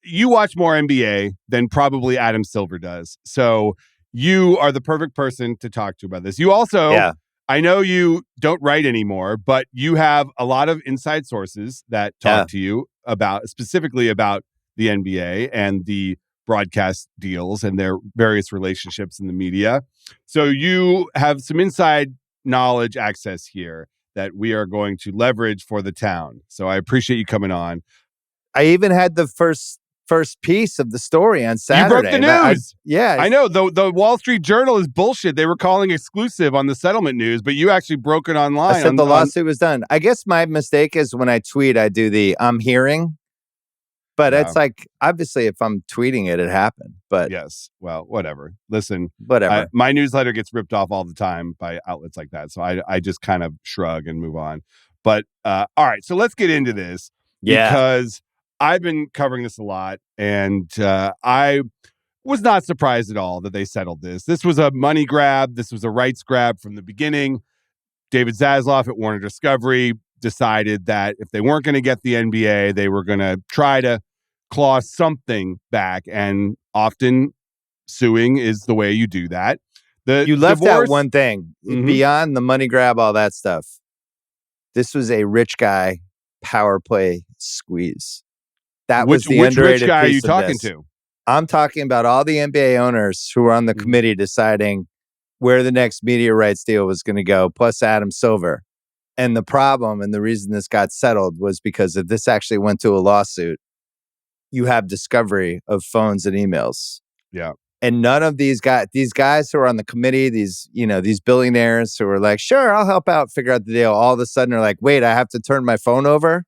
you watch more NBA than probably Adam Silver does. So you are the perfect person to talk to about this. You also, I know you don't write anymore, but you have a lot of inside sources that talk to you about, specifically about the NBA and the broadcast deals and their various relationships in the media. So you have some inside knowledge access here that we are going to leverage for the town. So I appreciate you coming on. I even had the first piece of the story on Saturday. You broke the news. I know. The Wall Street Journal is bullshit. They were calling exclusive on the settlement news, but you actually broke it online. I said the lawsuit was done. I guess my mistake is when I tweet, I do the I'm hearing. But it's like, obviously, if I'm tweeting it, it happened. But yes, well, whatever. Listen, whatever. My newsletter gets ripped off all the time by outlets like that. So I just kind of shrug and move on. But all right, so let's get into this. Because I've been covering this a lot, and I was not surprised at all that they settled this. This was a money grab. This was a rights grab from the beginning. David Zaslav at Warner Discovery decided that if they weren't going to get the NBA, they were going to try to claw something back. And often suing is the way you do that. You left out one thing. Beyond the money grab, all that stuff. This was a rich guy power play squeeze. That was the underrated rich guy piece are you talking this. to? I'm talking about all the NBA owners who were on the committee deciding where the next media rights deal was going to go, plus Adam Silver. And the problem and the reason this got settled was because if this actually went to a lawsuit, you have discovery of phones and emails. Yeah. And none of these guys who are on the committee, these billionaires who are like, sure, I'll help out, figure out the deal. All of a sudden are like, wait, I have to turn my phone over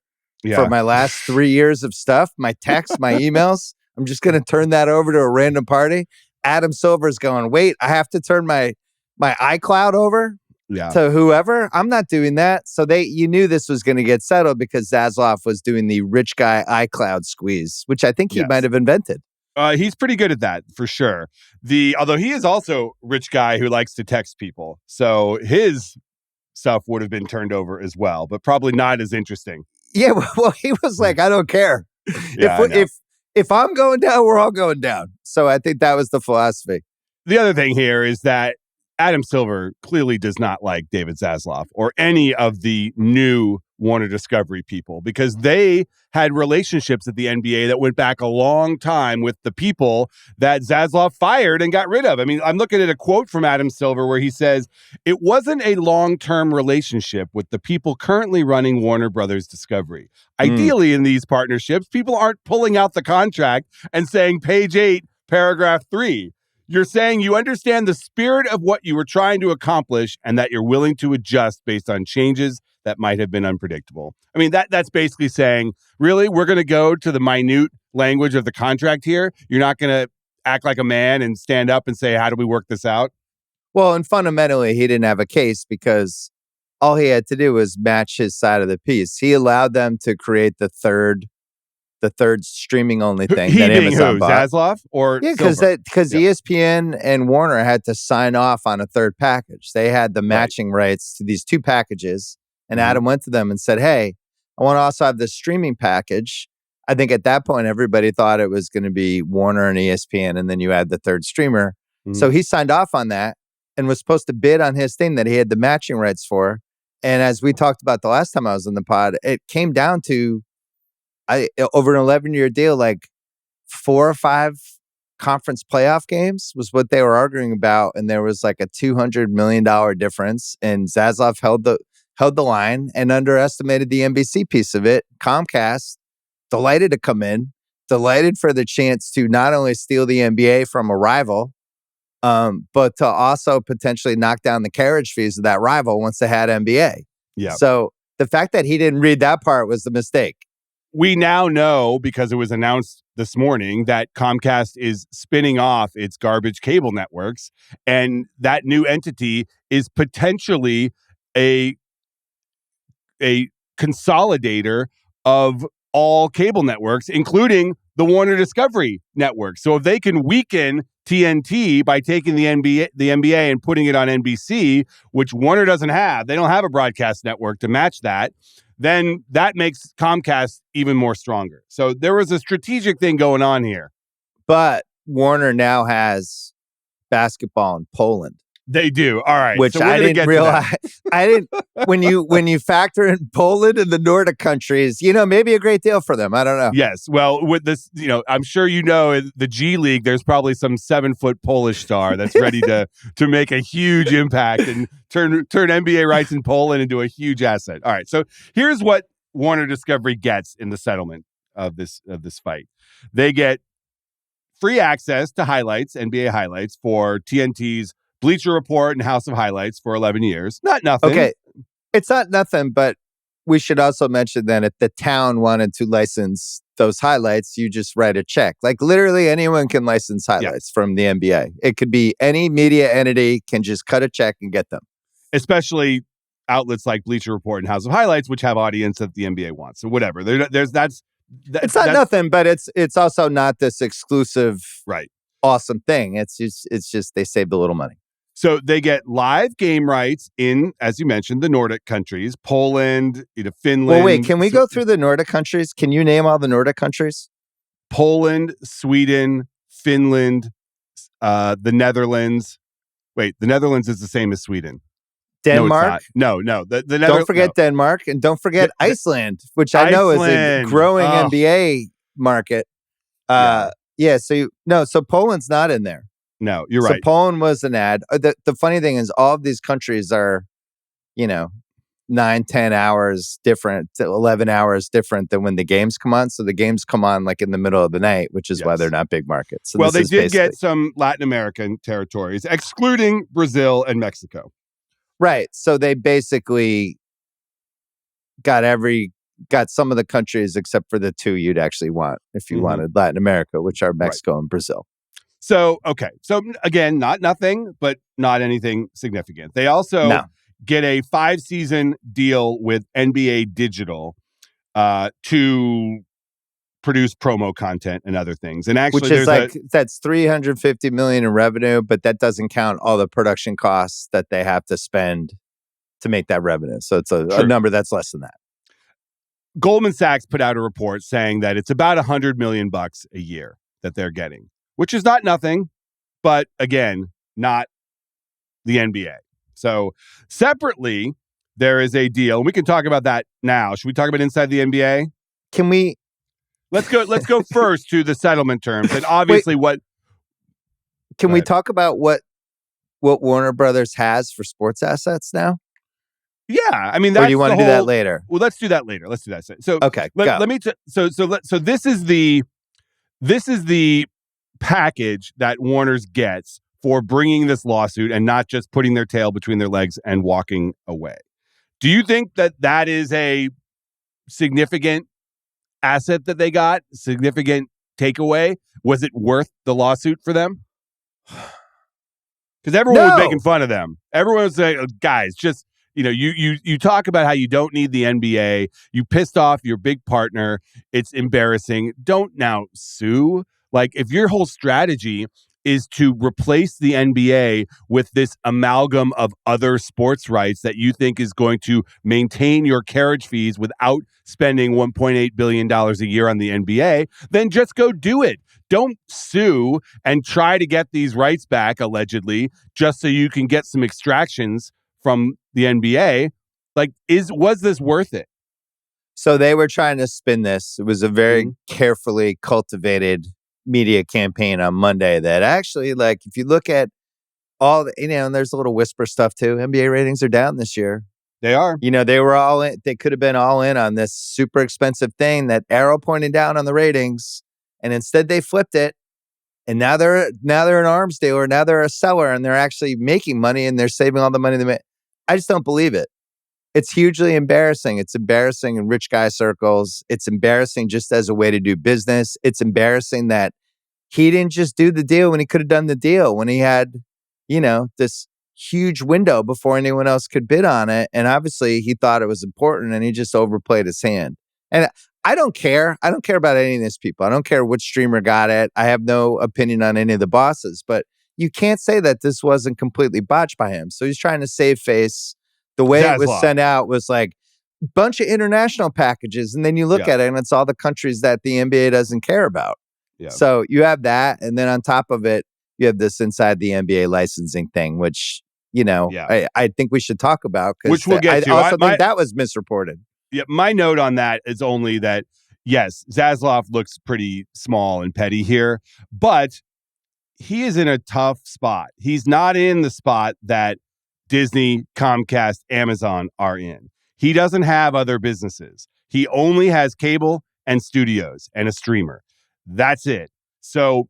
for my last 3 years of stuff, my texts, my emails. I'm just going to turn that over to a random party. Adam Silver's going, wait, I have to turn my iCloud over to whoever. I'm not doing that. So you knew this was going to get settled because Zaslav was doing the rich guy iCloud squeeze, which I think he might have invented. He's pretty good at that for sure. Although he is also a rich guy who likes to text people. So his stuff would have been turned over as well, but probably not as interesting. Yeah, well, he was like, I don't care. If I'm going down, we're all going down. So I think that was the philosophy. The other thing here is that Adam Silver clearly does not like David Zaslav or any of the new Warner Discovery people because they had relationships at the NBA that went back a long time with the people that Zaslav fired and got rid of. I mean, I'm looking at a quote from Adam Silver where he says, it wasn't a long-term relationship with the people currently running Warner Brothers Discovery. Ideally, in these partnerships, people aren't pulling out the contract and saying page 8, paragraph 3. You're saying you understand the spirit of what you were trying to accomplish and that you're willing to adjust based on changes that might have been unpredictable. I mean, that's basically saying, really, we're going to go to the minute language of the contract here. You're not going to act like a man and stand up and say, how do we work this out? Well, and fundamentally, he didn't have a case because all he had to do was match his side of the piece. He allowed them to create the third streaming only thing that Amazon bought. Zaslav or because ESPN and Warner had to sign off on a third package. They had the matching rights to these two packages, and Adam went to them and said, "Hey, I want to also have this streaming package." I think at that point everybody thought it was going to be Warner and ESPN, and then you add the third streamer. So he signed off on that and was supposed to bid on his thing that he had the matching rights for. And as we talked about the last time I was on the pod, it came down to over an 11-year deal, like 4 or 5 conference playoff games was what they were arguing about. And there was like a $200 million difference. And Zaslav held the line and underestimated the NBC piece of it. Comcast, delighted to come in, delighted for the chance to not only steal the NBA from a rival, but to also potentially knock down the carriage fees of that rival once they had NBA. Yeah. So the fact that he didn't read that part was the mistake. We now know, because it was announced this morning, that Comcast is spinning off its garbage cable networks, and that new entity is potentially a consolidator of all cable networks, including the Warner Discovery network. So if they can weaken TNT by taking the NBA and putting it on NBC, which Warner doesn't have, they don't have a broadcast network to match that, then that makes Comcast even more stronger. So there was a strategic thing going on here. But Warner now has basketball in Poland. They do. All right. Which so we're I gonna didn't get realize. to that. I didn't when you factor in Poland and the Nordic countries, maybe a great deal for them. I don't know. Yes. Well, with this, I'm sure in the G League, there's probably some 7-foot Polish star that's ready to make a huge impact and turn NBA rights in Poland into a huge asset. All right. So here's what Warner Discovery gets in the settlement of this fight. They get free access to highlights, NBA highlights, for TNT's Bleacher Report and House of Highlights for 11 years. Not nothing. Okay. It's not nothing, but we should also mention that if the town wanted to license those highlights, you just write a check. Like literally anyone can license highlights from the NBA. It could be any media entity can just cut a check and get them. Especially outlets like Bleacher Report and House of Highlights, which have audience that the NBA wants. So whatever. It's not nothing, but it's also not this exclusive, right, awesome thing. It's just they saved a little money. So they get live game rights in, as you mentioned, the Nordic countries, Poland, Finland. Well, wait, can we go through the Nordic countries? Can you name all the Nordic countries? Poland, Sweden, Finland, the Netherlands. Wait, the Netherlands is the same as Sweden. Denmark? No. The don't forget Denmark, and don't forget Iceland, which I know is a growing NBA market. So Poland's not in there. No, you're right. So Poland was an ad. The funny thing is all of these countries are, 9, 10 hours different, 11 hours different than when the games come on. So the games come on like in the middle of the night, which is why they're not big markets. So well, they did get some Latin American territories, excluding Brazil and Mexico. Right. So they basically got some of the countries except for the two you'd actually want if you wanted Latin America, which are Mexico and Brazil. So, okay. So again, not nothing, but not anything significant. They also get a 5-season deal with NBA Digital to produce promo content and other things. And actually, which is that's $350 million in revenue, but that doesn't count all the production costs that they have to spend to make that revenue. So it's a number that's less than that. Goldman Sachs put out a report saying that it's about $100 million a year that they're getting, which is not nothing, but again, not the NBA. So separately, there is a deal. We can talk about that now. Should we talk about inside the NBA? Can we? Let's go first to the settlement terms. And obviously Can we talk about what Warner Brothers has for sports assets now? Yeah, I mean, that's or do you want to do that later? Well, let's do that later. Let's do that. So okay, let me. So this is the package that Warner's gets for bringing this lawsuit and not just putting their tail between their legs and walking away. Do you think that is a significant asset that they got? Significant takeaway? Was it worth the lawsuit for them? Because everyone was making fun of them. Everyone was saying, guys, just. You talk about how you don't need the NBA. You pissed off your big partner. It's embarrassing. Don't now sue. Like, if your whole strategy is to replace the NBA with this amalgam of other sports rights that you think is going to maintain your carriage fees without spending $1.8 billion a year on the NBA, then just go do it. Don't sue and try to get these rights back, allegedly, just so you can get some extractions from the NBA. Like, was this worth it? So they were trying to spin this. It was a very carefully cultivated media campaign on Monday that actually, like, if you look at all the, and there's a little whisper stuff too. NBA ratings are down this year. They are. They were all in. They could have been all in on this super expensive thing that arrow pointing down on the ratings, and instead they flipped it. And now they're an arms dealer. Now they're a seller, and they're actually making money, and they're saving all the money they make. I just don't believe it. It's hugely embarrassing. It's embarrassing in rich guy circles. It's embarrassing just as a way to do business. It's that he didn't just do the deal when he could have done the deal, when he had, this huge window before anyone else could bid on it. And obviously he thought it was important and he just overplayed his hand. And I don't care. I don't care about any of these people. I don't care which streamer got it. I have no opinion on any of the bosses, but you can't say that this wasn't completely botched by him. So he's trying to save face. The way it was sent out was like, bunch of international packages. And then you look at it and it's all the countries that the NBA doesn't care about. Yeah. So you have that. And then on top of it, you have this inside the NBA licensing thing, which, I think we should talk about. Which we'll get to. I also think that was misreported. Yeah, my note on that is only that, yes, Zaslav looks pretty small and petty here, but he is in a tough spot. He's not in the spot that Disney, Comcast, Amazon are in. He doesn't have other businesses. He only has cable and studios and a streamer. That's it. So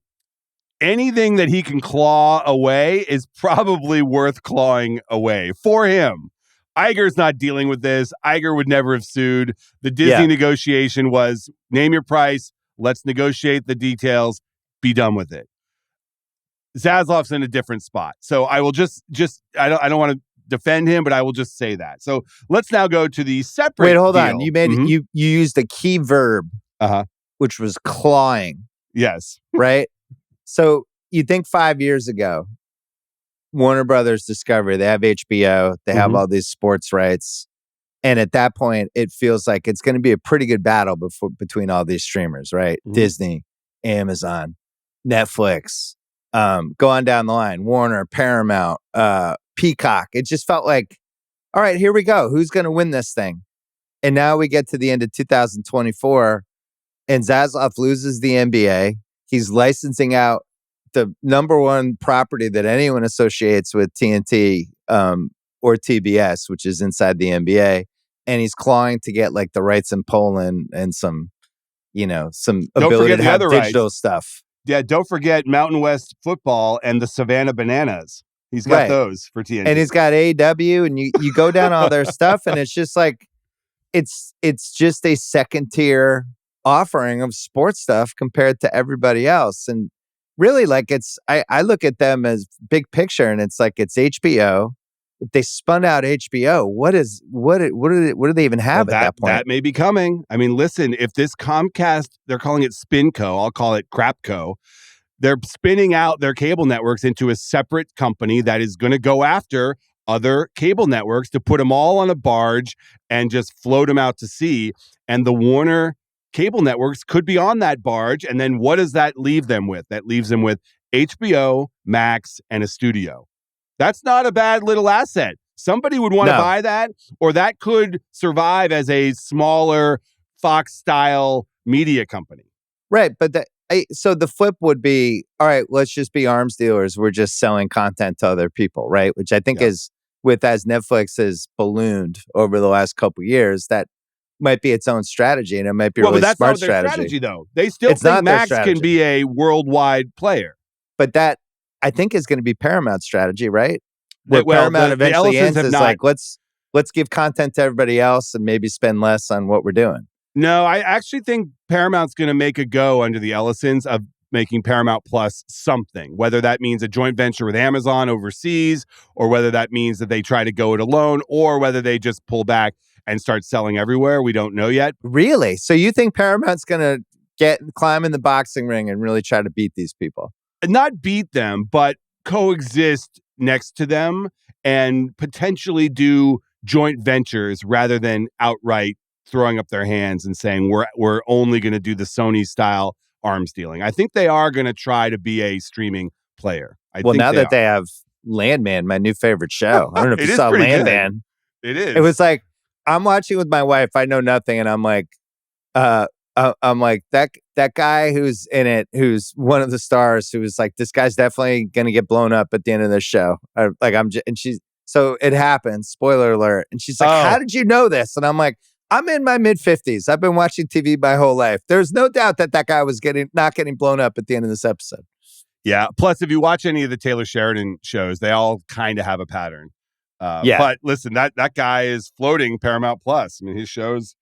anything that he can claw away is probably worth clawing away for him. Iger's not dealing with this. Iger would never have sued. The Disney negotiation was name your price. Let's negotiate the details. Be done with it. Zaslav's in a different spot. So I will just I don't want to defend him, but I will just say that. So let's now go to the separate Wait, hold deal. on. You made you used a key verb, which was clawing. Yes. Right? So you think 5 years ago, Warner Brothers Discovery, they have HBO, they have all these sports rights. And at that point, it feels like it's going to be a pretty good battle between all these streamers, right? Disney, Amazon, Netflix, go on down the line, Warner, Paramount, Peacock. It just felt like, all right, here we go. Who's going to win this thing? And now we get to the end of 2024 and Zaslav loses the NBA. He's licensing out the number one property that anyone associates with TNT or TBS, which is inside the NBA. And he's clawing to get like the rights in Poland and some ability to have digital stuff. Yeah, don't forget Mountain West Football and the Savannah Bananas. He's got those for TNT. And he's got AW, and you go down all their stuff, and it's just like, it's just a second tier offering of sports stuff compared to everybody else. And really, like, I look at them as big picture, and it's like, it's HBO. If they spun out HBO, what do they even have at that point? That may be coming. I mean, listen, if this Comcast, they're calling it SpinCo, I'll call it Crapco. They're spinning out their cable networks into a separate company that is going to go after other cable networks to put them all on a barge and just float them out to sea. And the Warner cable networks could be on that barge. And then what does that leave them with? That leaves them with HBO, Max, and a studio. That's not a bad little asset. Somebody would want to buy that, or that could survive as a smaller Fox-style media company. Right, but so the flip would be, all right, let's just be arms dealers. We're just selling content to other people, right? Which I think is, as Netflix has ballooned over the last couple of years, that might be its own strategy, and it might be really smart strategy. Well, but that's not their strategy, though. They still think Max can be a worldwide player. But that, I think, is going to be Paramount's strategy, right? Where Paramount eventually ends is like, let's give content to everybody else and maybe spend less on what we're doing. No, I actually think Paramount's going to make a go under the Ellisons of making Paramount Plus something, whether that means a joint venture with Amazon overseas, or whether that means that they try to go it alone, or whether they just pull back and start selling everywhere. We don't know yet. Really? So you think Paramount's going to climb in the boxing ring and really try to beat these people? Not beat them, but coexist next to them and potentially do joint ventures rather than outright throwing up their hands and saying we're only going to do the Sony style arms dealing. I think they are going to try to be a streaming player. Now that they have Landman, my new favorite show. I don't know if you saw Landman. It is. It was like, I'm watching with my wife. I know nothing, and I'm like, that guy who's in it, who's one of the stars, who was like, this guy's definitely gonna get blown up at the end of this show. So it happens. Spoiler alert. And she's like, how did you know this? And I'm like, I'm in my mid-50s. I've been watching TV my whole life. There's no doubt that guy was not getting blown up at the end of this episode. Yeah. Plus, if you watch any of the Taylor Sheridan shows, they all kind of have a pattern. But listen, that guy is floating Paramount Plus. I mean, his shows.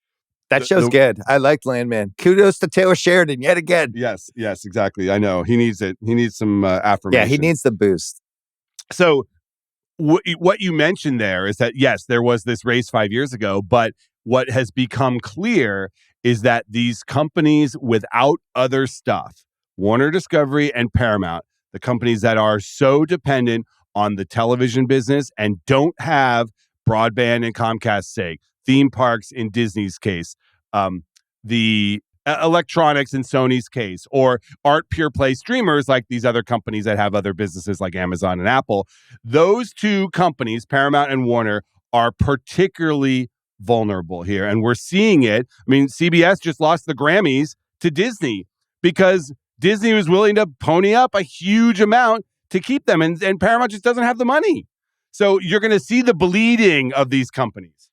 That show's good. I liked Landman. Kudos to Taylor Sheridan yet again. Yes, exactly. I know. He needs it. He needs some affirmation. Yeah, he needs the boost. So what you mentioned there is that, yes, there was this race 5 years ago, but what has become clear is that these companies without other stuff, Warner Discovery and Paramount, the companies that are so dependent on the television business and don't have broadband and Comcast's sake, theme parks in Disney's case, the electronics in Sony's case, or art pure play streamers like these other companies that have other businesses like Amazon and Apple. Those two companies, Paramount and Warner, are particularly vulnerable here. And we're seeing it. I mean, CBS just lost the Grammys to Disney because Disney was willing to pony up a huge amount to keep them. And Paramount just doesn't have the money. So you're going to see the bleeding of these companies.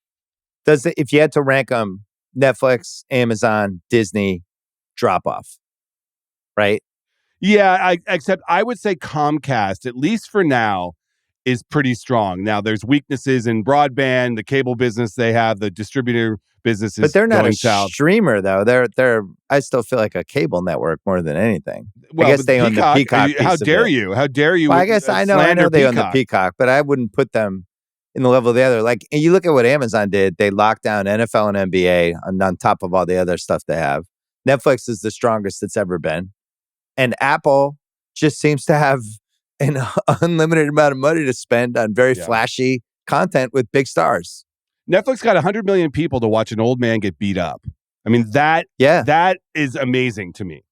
If you had to rank them, Netflix, Amazon, Disney, drop off, right? Yeah, except I would say Comcast, at least for now, is pretty strong. Now, there's weaknesses in broadband, the cable business they have, the distributor business is but they're not going a south. streamer though. They're. I still feel like a cable network more than anything. Well, I guess they own the Peacock. How dare you? How dare you? Well, I guess I know they own the Peacock, but I wouldn't put them in the level of the other. Like, and you look at what Amazon did, they locked down NFL and NBA on top of all the other stuff they have. Netflix is the strongest it's ever been. And Apple just seems to have an unlimited amount of money to spend on very flashy content with big stars. Netflix got 100 million people to watch an old man get beat up. I mean, that is amazing to me.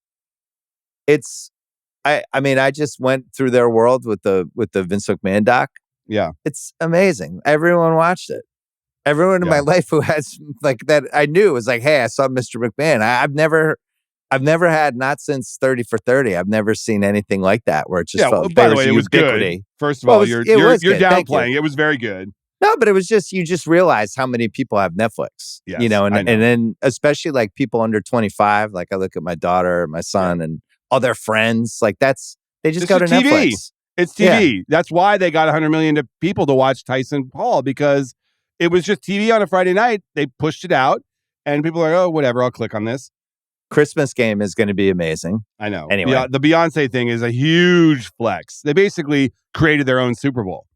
I mean, I just went through their world with the Vince McMahon doc. Yeah. It's amazing. Everyone watched it. Everyone in my life who has like that I knew was like, hey, I saw Mr. McMahon. I've never had, not since 30 for 30, I've never seen anything like that where it just felt by the way, it was good. First of all, you're downplaying. It was very good. No, but it was just, you just realize how many people have Netflix, yes, you know, and then especially like people under 25, like I look at my daughter, my son, and all their friends, like they just go to TV. Netflix. It's TV. Yeah. That's why they got 100 million people to watch Tyson Paul, because it was just TV on a Friday night. They pushed it out and people are like, oh, whatever, I'll click on this. Christmas game is going to be amazing. I know. Anyway, the Beyonce thing is a huge flex. They basically created their own Super Bowl.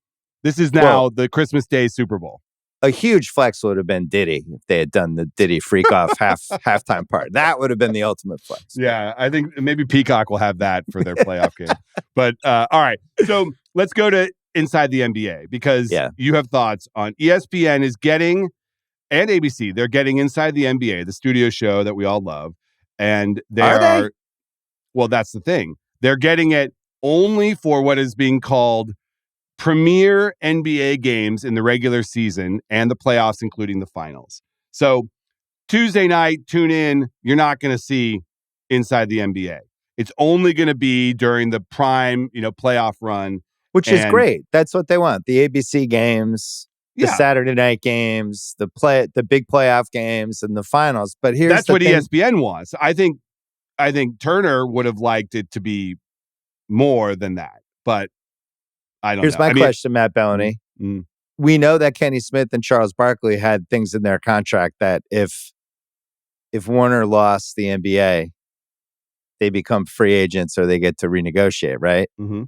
This is now the Christmas Day Super Bowl. A huge flex would have been Diddy if they had done the Diddy freak off halftime part. That would have been the ultimate flex. Yeah, I think maybe Peacock will have that for their playoff game. But all right, so let's go to Inside the NBA, because you have thoughts on ESPN is getting, and ABC, they're getting Inside the NBA, the studio show that we all love. And they? Well, that's the thing. They're getting it only for what is being called premier NBA games in the regular season and the playoffs, including the finals. So Tuesday night, tune in. You're not going to see Inside the NBA. It's only going to be during the prime, playoff run. Which is great. That's what they want. The ABC games, the Saturday night games, the big playoff games, and the finals. But that's what ESPN wants. I think Turner would have liked it to be more than that, but I don't know. Here's my question, Matt Belloni. We know that Kenny Smith and Charles Barkley had things in their contract that if Warner lost the NBA, they become free agents or they get to renegotiate, right? Mm-hmm.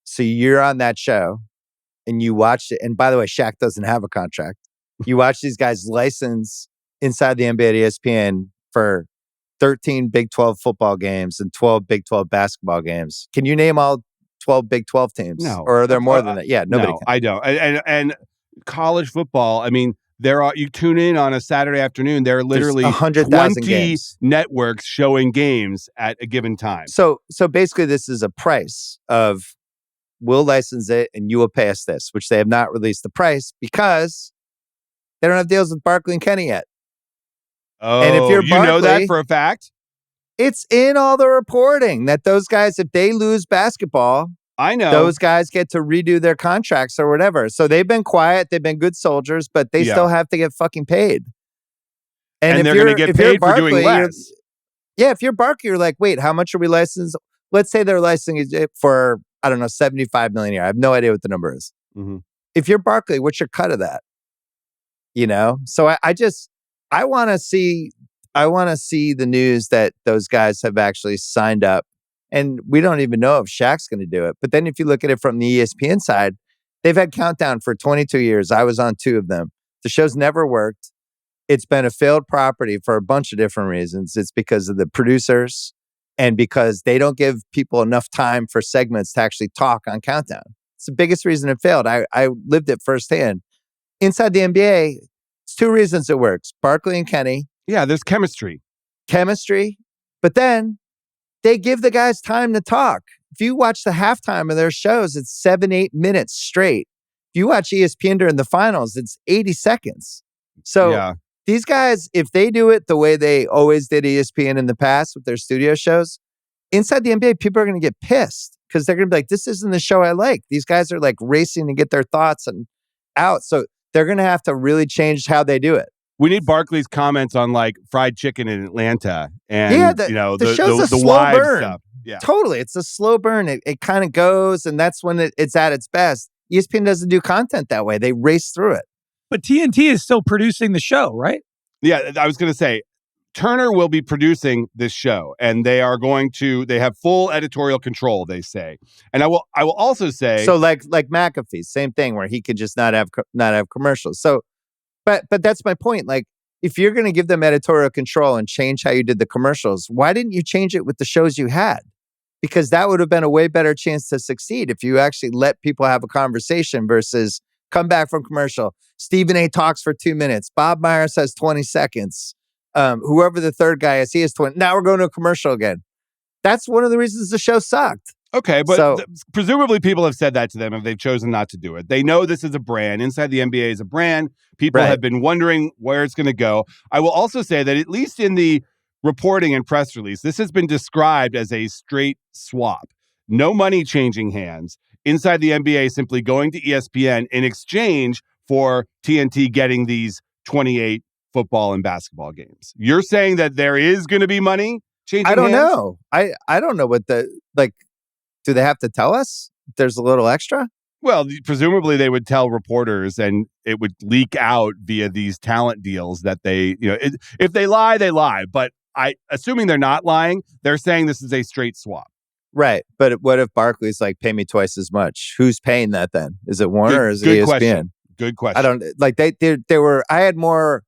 So you're on that show and you watched it. And by the way, Shaq doesn't have a contract. You watch these guys license Inside the NBA to ESPN for 13 Big 12 football games and 12 Big 12 basketball games. Can you name all 12 Big 12 teams? No. Or are there more than that? Yeah, nobody can. I don't. And college football, I mean, you tune in on a Saturday afternoon, there are literally 100,000 games. Networks showing games at a given time. So basically this is a price of, we'll license it and you will pay us this, which they have not released the price because they don't have deals with Barkley and Kenny yet. Oh, and if you're Barkley, you know that for a fact? It's in all the reporting that those guys, if they lose basketball, I know those guys get to redo their contracts or whatever. So they've been quiet. They've been good soldiers, but they still have to get fucking paid. And they're going to get paid for doing less. If you're Barkley, you're like, wait, how much are we licensed? Let's say they're licensing it for, I don't know, $75 million a year. I have no idea what the number is. Mm-hmm. If you're Barkley, what's your cut of that? So I want to see the news that those guys have actually signed up. And we don't even know if Shaq's going to do it. But then if you look at it from the ESPN side, they've had Countdown for 22 years. I was on 2 of them. The show's never worked. It's been a failed property for a bunch of different reasons. It's because of the producers and because they don't give people enough time for segments to actually talk on Countdown. It's the biggest reason it failed. I lived it firsthand. Inside the NBA, It's two reasons it works. Barkley and Kenny. Yeah, there's chemistry. But then they give the guys time to talk. If you watch the halftime of their shows, it's 7-8 minutes straight. If you watch ESPN during the finals, it's 80 seconds. So these guys, if they do it the way they always did ESPN in the past with their studio shows, inside the NBA, people are going to get pissed because they're going to be like, this isn't the show I like. These guys are like racing to get their thoughts and out. So they're going to have to really change how they do it. We need Barkley's comments on like fried chicken in Atlanta and the show's a slow burn. Stuff. Yeah, totally. It's a slow burn. It kind of goes, and that's when it's at its best. ESPN doesn't do content that way. They race through it. But TNT is still producing the show, right? Yeah, I was going to say, Turner will be producing this show, and they have full editorial control, they say. And I will also say, so like McAfee, same thing, where he could just not have commercials. So, but that's my point. Like, if you're going to give them editorial control and change how you did the commercials, why didn't you change it with the shows you had? Because that would have been a way better chance to succeed if you actually let people have a conversation versus come back from commercial. Stephen A. talks for 2 minutes. Bob Myers has 20 seconds. Whoever the third guy is, he has 20. Now we're going to a commercial again. That's one of the reasons the show sucked. Okay, but presumably people have said that to them if they've chosen not to do it. They know this is a brand. Inside the NBA is a brand. People have been wondering where it's going to go. I will also say that at least in the reporting and press release, this has been described as a straight swap. No money changing hands. Inside the NBA simply going to ESPN in exchange for TNT getting these 28 football and basketball games. You're saying that there is going to be money changing hands? I don't know. I don't know what do they have to tell us there's a little extra? Well, presumably they would tell reporters and it would leak out via these talent deals that they, if they lie, they lie. But assuming they're not lying, they're saying this is a straight swap. Right. But what if Barkley's like, pay me twice as much? Who's paying that then? Is it Warner or is it ESPN? Good question. I don't like they were, I had more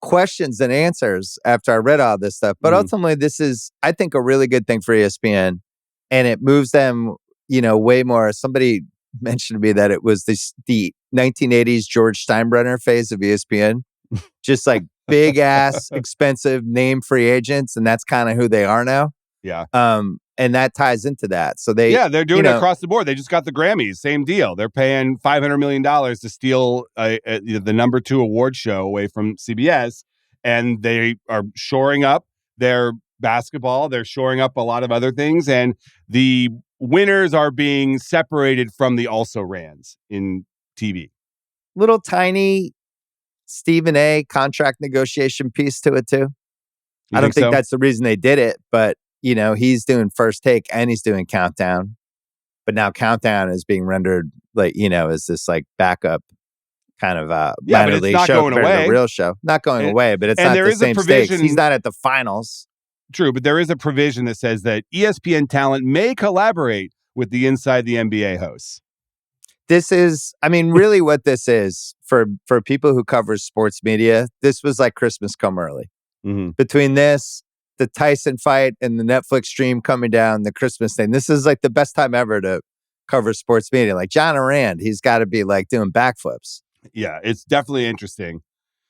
questions than answers after I read all this stuff. But ultimately, this is, I think, a really good thing for ESPN. And it moves them, way more. Somebody mentioned to me that it was the 1980s George Steinbrenner phase of ESPN. Just like big ass, expensive name free agents. And that's kind of who they are now. Yeah. And that ties into that. So they're doing it across the board. They just got the Grammys, same deal. They're paying $500 million to steal the number 2 award show away from CBS. And they are shoring up their basketball. They're shoring up a lot of other things. And the winners are being separated from the also-rans in TV. Little tiny Stephen A. contract negotiation piece to it too. I don't think that's the reason they did it, but he's doing First Take and he's doing Countdown. But now Countdown is being rendered like, as this like backup kind of minor league show compared to the real show. Not going away, but it's not the same stakes. He's not at the finals. True, but there is a provision that says that ESPN talent may collaborate with the Inside the NBA hosts. This is, really what this is for people who cover sports media. This was like Christmas come early. Mm-hmm. Between this, the Tyson fight, and the Netflix stream coming down, the Christmas thing. This is like the best time ever to cover sports media. Like John Arand, he's got to be like doing backflips. Yeah, it's definitely interesting.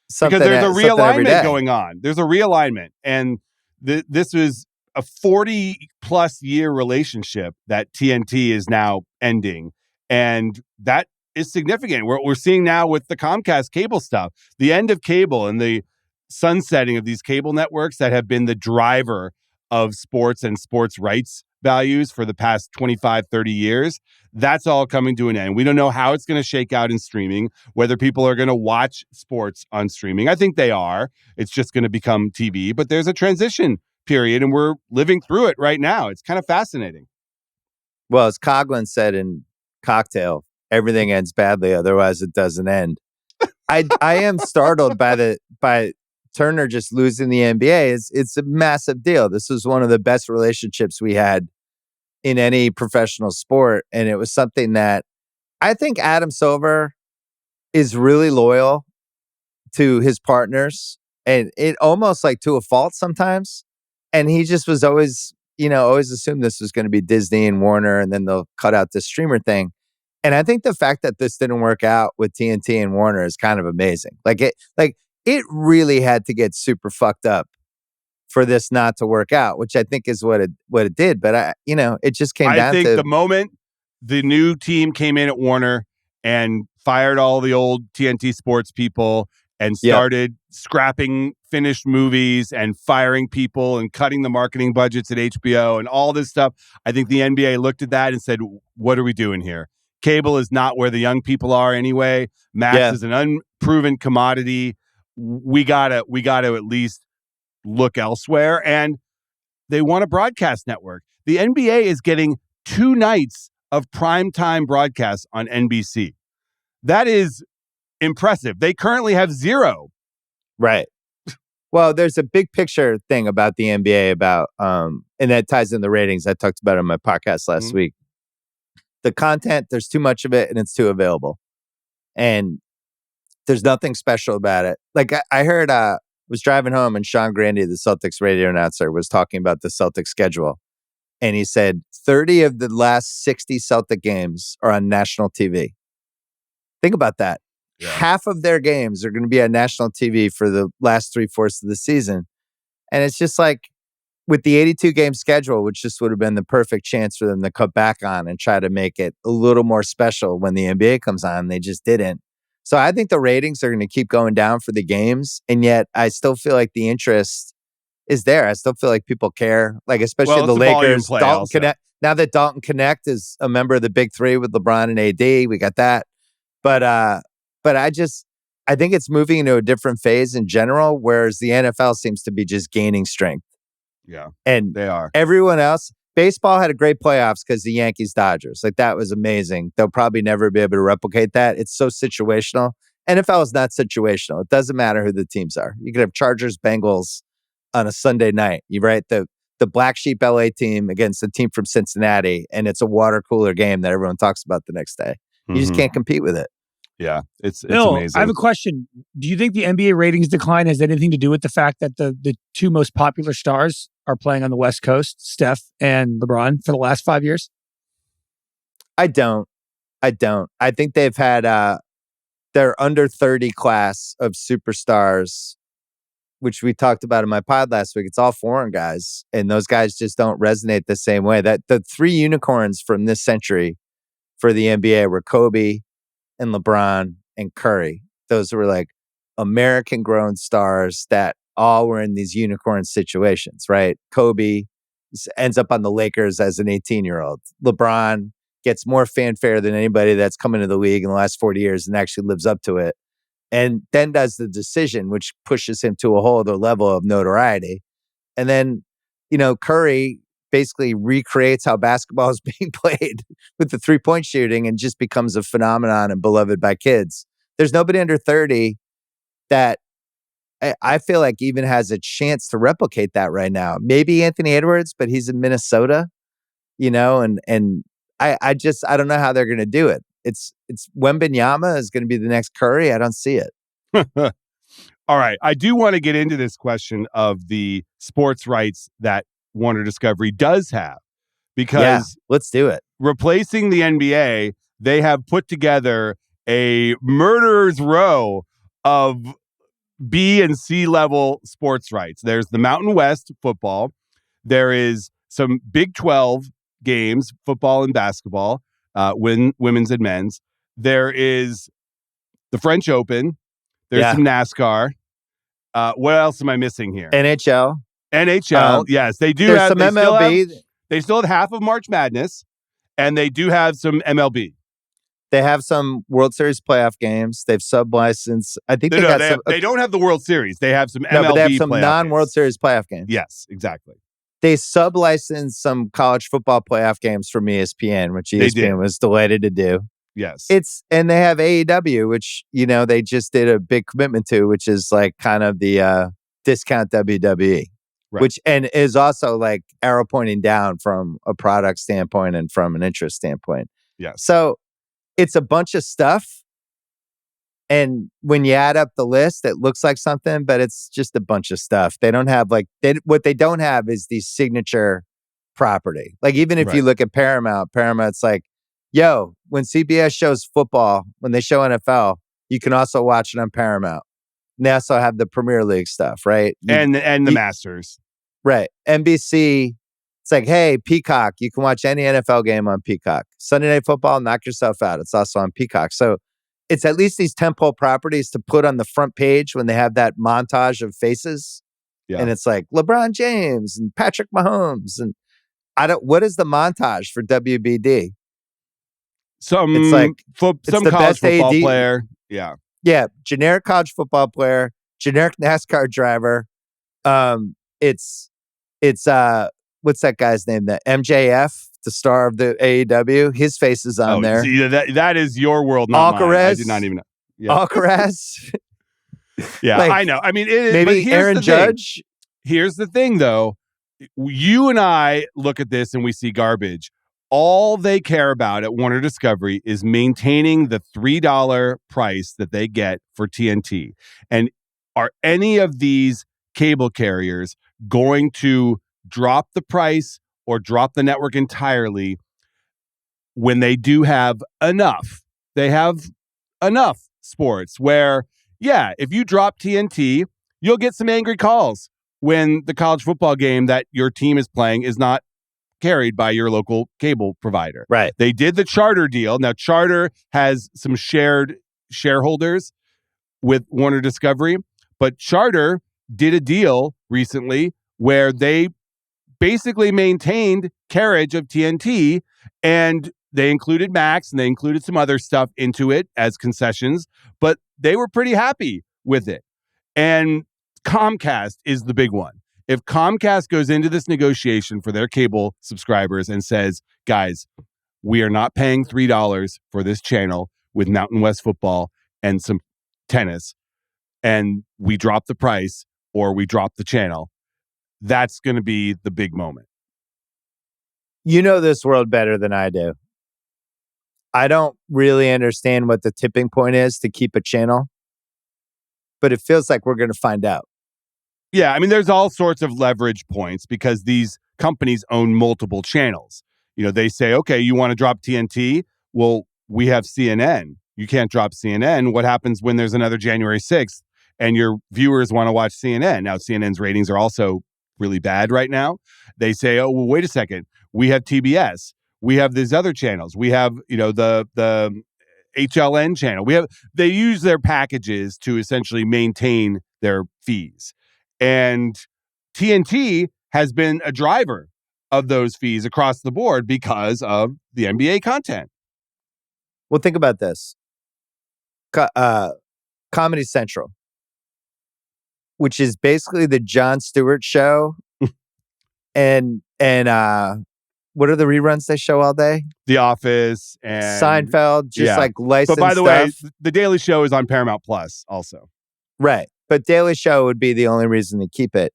Because there's a realignment going on. There's a realignment. And this was a 40-plus year relationship that TNT is now ending. And that is significant. What we're seeing now with the Comcast cable stuff, the end of cable and the sunsetting of these cable networks that have been the driver of sports and sports rights values for the past 25, 30 years, that's all coming to an end. We don't know how it's going to shake out in streaming, whether people are going to watch sports on streaming. I think they are. It's just going to become TV, but there's a transition period and we're living through it right now. It's kind of fascinating. Well, as Coughlin said in Cocktail, everything ends badly, otherwise it doesn't end. I am startled by Turner just losing the NBA. It's a massive deal. This was one of the best relationships we had in any professional sport. And it was something that I think Adam Silver is really loyal to his partners, and it almost like to a fault sometimes. And he just was always assumed this was going to be Disney and Warner, and then they'll cut out this streamer thing. And I think the fact that this didn't work out with TNT and Warner is kind of amazing. It really had to get super fucked up for this not to work out, which I think is what it did. But it just came down to. I think the moment the new team came in at Warner and fired all the old TNT sports people and started scrapping finished movies and firing people and cutting the marketing budgets at HBO and all this stuff, I think the NBA looked at that and said, what are we doing here? Cable is not where the young people are anyway. Max is an unproven commodity. We gotta at least look elsewhere. And they want a broadcast network. The NBA is getting 2 nights of primetime broadcasts on NBC. That is impressive. They currently have 0. Right. Well, there's a big picture thing about the NBA about, and that ties in the ratings. I talked about it on my podcast last week. The content, there's too much of it and it's too available. And there's nothing special about it. Like I heard, was driving home and Sean Grande, the Celtics radio announcer, was talking about the Celtics schedule. And he said 30 of the last 60 Celtic games are on national TV. Think about that. Yeah. Half of their games are going to be on national TV for the last 3/4 of the season. And it's just like with the 82 game schedule, which just would have been the perfect chance for them to cut back on and try to make it a little more special when the NBA comes on. They just didn't. So I think the ratings are going to keep going down for the games. And yet I still feel like the interest is there. I still feel like people care, like especially the Lakers. Dalton Connect. Now that Dalton Connect is a member of the Big Three with LeBron and AD, we got that. But I think it's moving into a different phase in general, whereas the NFL seems to be just gaining strength. Yeah, and they are. Everyone else, baseball had a great playoffs because the Yankees-Dodgers. Like that was amazing. They'll probably never be able to replicate that. It's so situational. NFL is not situational. It doesn't matter who the teams are. You could have Chargers, Bengals on a Sunday night. You right the black sheep LA team against the team from Cincinnati, and it's a water cooler game that everyone talks about the next day. You just can't compete with it. Yeah, it's Bill, amazing. I have a question. Do you think the NBA ratings decline has anything to do with the fact that the 2 most popular stars are playing on the West Coast, Steph and LeBron, for the last 5 years? I don't. I think they've had their under 30 class of superstars, which we talked about in my pod last week. It's all foreign guys, and those guys just don't resonate the same way. That the 3 unicorns from this century for the NBA were Kobe and LeBron and Curry. Those were like American grown stars that all were in these unicorn situations, right? Kobe ends up on the Lakers as an 18-year-old. LeBron gets more fanfare than anybody that's come into the league in the last 40 years and actually lives up to it. And then does the decision, which pushes him to a whole other level of notoriety. And then, Curry basically recreates how basketball is being played with the 3-point shooting and just becomes a phenomenon and beloved by kids. There's nobody under 30 that I feel like even has a chance to replicate that right now. Maybe Anthony Edwards, but he's in Minnesota, and I don't know how they're going to do it. It's Wembanyama is going to be the next Curry. I don't see it. All right. I do want to get into this question of the sports rights that Warner Discovery does have, because let's do it. Replacing the NBA, they have put together a murderer's row of B and C level sports rights. There's the Mountain West football. There is some Big 12 games, football and basketball, women's and men's. There is the French Open. There's some NASCAR. What else am I missing here? NHL. Yes, they do. There's some MLB. They still have half of March Madness, and they do have some MLB. They have some World Series playoff games. They've sub-licensed. I think they don't have the World Series. They have some MLB. But they have some non-World Series playoff games. Yes, exactly. They sub-licensed some college football playoff games from ESPN, which ESPN was delighted to do. Yes. And they have AEW, which, they just did a big commitment to, which is like kind of the discount WWE, which and is also like arrow pointing down from a product standpoint and from an interest standpoint. Yes. So it's a bunch of stuff. And when you add up the list, it looks like something, but it's just a bunch of stuff. They don't have what they don't have is the signature property. Like even if you look at Paramount's like, yo, when CBS shows football, when they show NFL, you can also watch it on Paramount. And they also have the Premier League stuff, right? And the Masters. Right. NBC, it's like, hey, Peacock, you can watch any NFL game on Peacock. Sunday Night Football, knock yourself out. It's also on Peacock. So it's at least these tentpole properties to put on the front page when they have that montage of faces. Yeah. And it's like LeBron James and Patrick Mahomes. And what is the montage for WBD? It's like some college football player. Yeah. Yeah. Generic college football player, generic NASCAR driver. It's what's that guy's name? The MJF, the star of the AEW. His face is on there. See, that is your world, not mine. I did not even know. Yeah. Alcaraz. Yeah, like, I know. I mean, maybe Aaron Judge. Here's the thing, though. You and I look at this and we see garbage. All they care about at Warner Discovery is maintaining the $3 price that they get for TNT. And are any of these cable carriers going to drop the price or drop the network entirely when they do have enough? They have enough sports where, yeah, if you drop TNT, you'll get some angry calls when the college football game that your team is playing is not carried by your local cable provider. Right. They did the Charter deal. Now, Charter has some shared shareholders with Warner Discovery, but Charter did a deal recently where they basically maintained carriage of TNT, and they included Max and they included some other stuff into it as concessions, but they were pretty happy with it. And Comcast is the big one. If Comcast goes into this negotiation for their cable subscribers and says, guys, we are not paying $3 for this channel with Mountain West football and some tennis, and we drop the price or we drop the channel, that's going to be the big moment. You know this world better than I do. I don't really understand what the tipping point is to keep a channel, but it feels like we're going to find out. Yeah, I mean, there's all sorts of leverage points because these companies own multiple channels. You know, they say, okay, you want to drop TNT? Well, we have CNN. You can't drop CNN. What happens when there's another January 6th and your viewers want to watch CNN? Now, CNN's ratings are also really bad right now. They say, oh, well, wait a second. We have TBS. We have these other channels. We have, you know, the HLN channel. They use their packages to essentially maintain their fees. And TNT has been a driver of those fees across the board because of the NBA content. Well, think about this. Comedy Central, which is basically the Jon Stewart show. and what are the reruns they show all day? The Office and Seinfeld, just like licensed. But by the stuff. way, The Daily Show is on Paramount Plus also. Right. But Daily Show would be the only reason to keep it.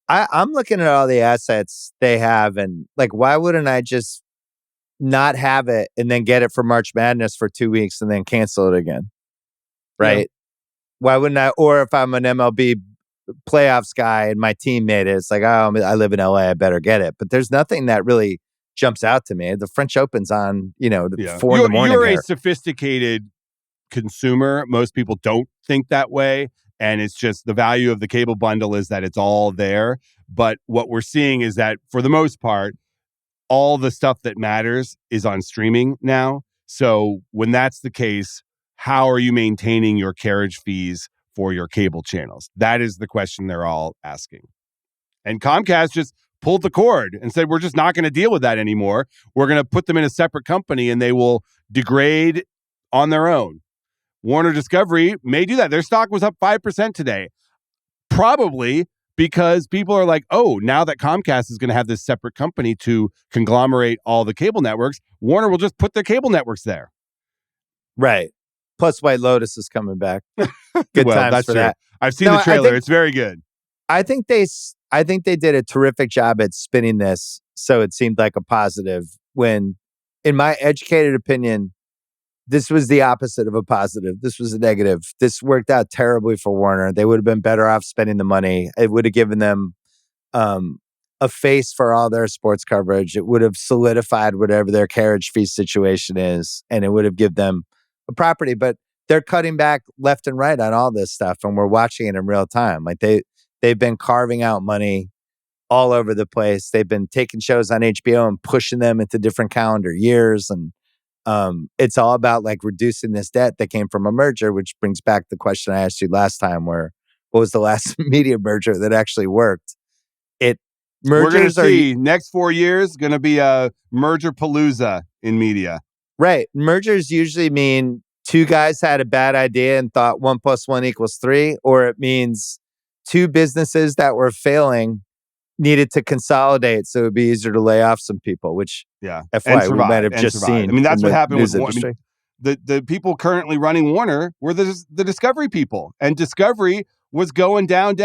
I'm looking at all the assets they have, and like, why wouldn't I just not have it and then get it for March Madness for 2 weeks and then cancel it again? Right. Yeah. Why wouldn't I? Or if I'm an MLB playoffs guy and my team made it, it's like, oh, I live in LA, I better get it. But there's nothing that really jumps out to me. The French Open's on, 4 in the morning. You're a sophisticated consumer. Most people don't think that way. And it's just the value of the cable bundle is that it's all there. But what we're seeing is that for the most part, all the stuff that matters is on streaming now. So when that's the case, how are you maintaining your carriage fees for your cable channels? That is the question they're all asking. And Comcast just pulled the cord and said, we're just not going to deal with that anymore. We're going to put them in a separate company and they will degrade on their own. Warner Discovery may do that. Their stock was up 5% today. Probably because people are like, oh, now that Comcast is going to have this separate company to conglomerate all the cable networks, Warner will just put their cable networks there. Right. Plus White Lotus is coming back. Good times that's for true. that. I've seen the trailer. It's very good. I think they did a terrific job at spinning this so it seemed like a positive when, in my educated opinion, this was the opposite of a positive. This was a negative. This worked out terribly for Warner. They would have been better off spending the money. It would have given them a face for all their sports coverage. It would have solidified whatever their carriage fee situation is, and it would have given them a property. But they're cutting back left and right on all this stuff, and we're watching it in real time. Like they've been carving out money all over the place. They've been taking shows on HBO and pushing them into different calendar years, and it's all about like reducing this debt that came from a merger, which brings back the question I asked you last time, what was the last media merger that actually worked? We're going to see next 4 years going to be a merger palooza in media. Right. Mergers usually mean two guys had a bad idea and thought 1 + 1 = 3, or it means two businesses that were failing needed to consolidate so it would be easier to lay off some people, which FYI, we might have just seen. I mean, that's what happened with industry. The people currently running Warner were the Discovery people, and Discovery was going down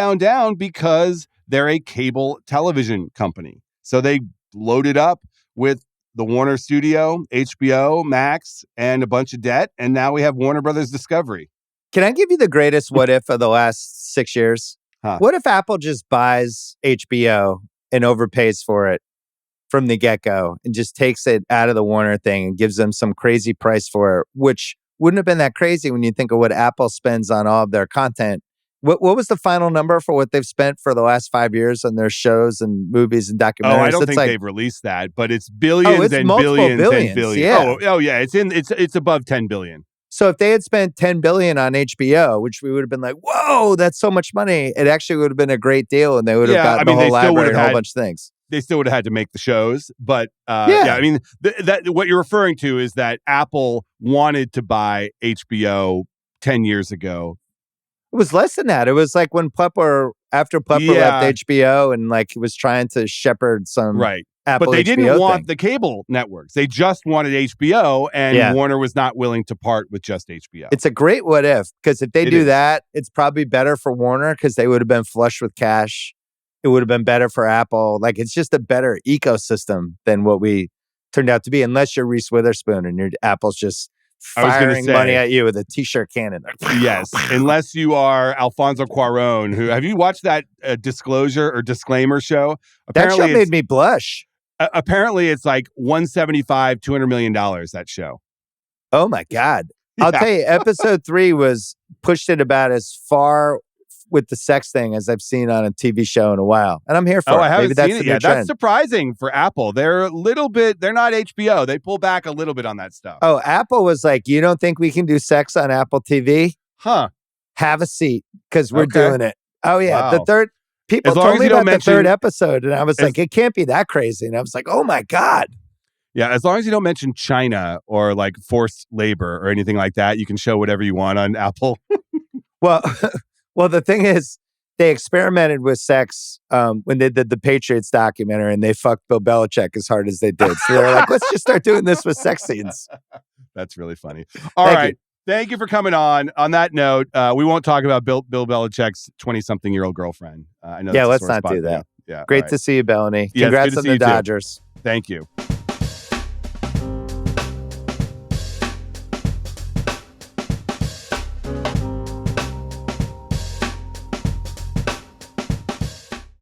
because they're a cable television company. So they loaded up with the Warner Studio, HBO, Max, and a bunch of debt. And now we have Warner Brothers Discovery. Can I give you the greatest what if of the last 6 years? Huh. What if Apple just buys HBO and overpays for it from the get-go and just takes it out of the Warner thing and gives them some crazy price for it, which wouldn't have been that crazy when you think of what Apple spends on all of their content. What was the final number for what they've spent for the last 5 years on their shows and movies and documentaries? Oh, I don't think they've released that, but it's billions and billions and billions. Yeah. Oh yeah, it's above 10 billion. So if they had spent 10 billion on HBO, which we would have been like, whoa, that's so much money, it actually would have been a great deal, and they would have gotten the whole library and a whole bunch of things. They still would have had to make the shows, but I mean, that what you're referring to is that Apple wanted to buy HBO 10 years ago. It was less than that. It was like when after Plepler left HBO and like he was trying to shepherd some Apple but they HBO didn't want thing. the cable networks. They just wanted HBO, and Warner was not willing to part with just HBO. It's a great what if, because if they do that, it's probably better for Warner because they would have been flush with cash. It would have been better for Apple. Like it's just a better ecosystem than what we turned out to be, unless you're Reese Witherspoon and your Apple's just firing money at you with a t-shirt cannon. Yes, unless you are Alfonso Cuarón, who have you watched that disclosure or disclaimer show? Apparently that show made me blush. Apparently it's like $175-200 million, that show. Oh my God. I'll tell you, episode 3 was pushed it about as far with the sex thing as I've seen on a TV show in a while. And I'm here for it. I haven't Maybe that's seen it yet. That's surprising for Apple. They're a little bit, they're not HBO. They pull back a little bit on that stuff. Oh, Apple was like, you don't think we can do sex on Apple TV? Huh. Have a seat, because we're doing it. Oh, yeah. Wow. People told me about the third episode, and I was like, it can't be that crazy. And I was like, oh my God. Yeah, as long as you don't mention China or like forced labor or anything like that, you can show whatever you want on Apple. Well, the thing is, they experimented with sex when they did the Patriots documentary, and they fucked Bill Belichick as hard as they did. So they were like, let's just start doing this with sex scenes. That's really funny. All right. Thank you for coming on. On that note, we won't talk about Bill Belichick's 20-something-year-old girlfriend. I know. Yeah, let's not do that. Yeah. Great to see you, Belloni. Yes, congrats on the Dodgers. Thank you.